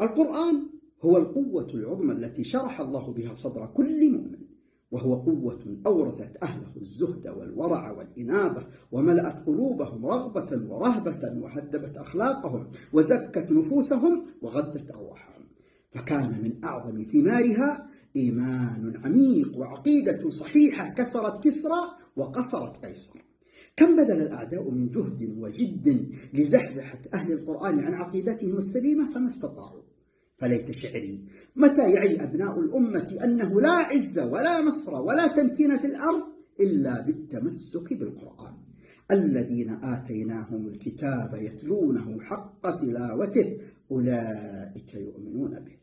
القرآن هو القوة العظمى التي شرح الله بها صدر كل مؤمن، وهو قوة أورثت أهله الزهد والورع والإنابة، وملأت قلوبهم رغبة ورهبة، وهذبت أخلاقهم، وزكت نفوسهم، وغذت أرواحهم. فكان من أعظم ثمارها إيمان عميق وعقيدة صحيحة كسرت كسرى وقصرت قيصر. كم بذل الأعداء من جهد وجد لزحزحة أهل القرآن عن عقيدتهم السليمة فما استطاعوا. فليت شعري متى يعي أبناء الأمة أنه لا عز ولا نصر ولا تمكين في الأرض إلا بالتمسك بالقرآن، الذين آتيناهم الكتاب يتلونه حق تلاوته أولئك يؤمنون به.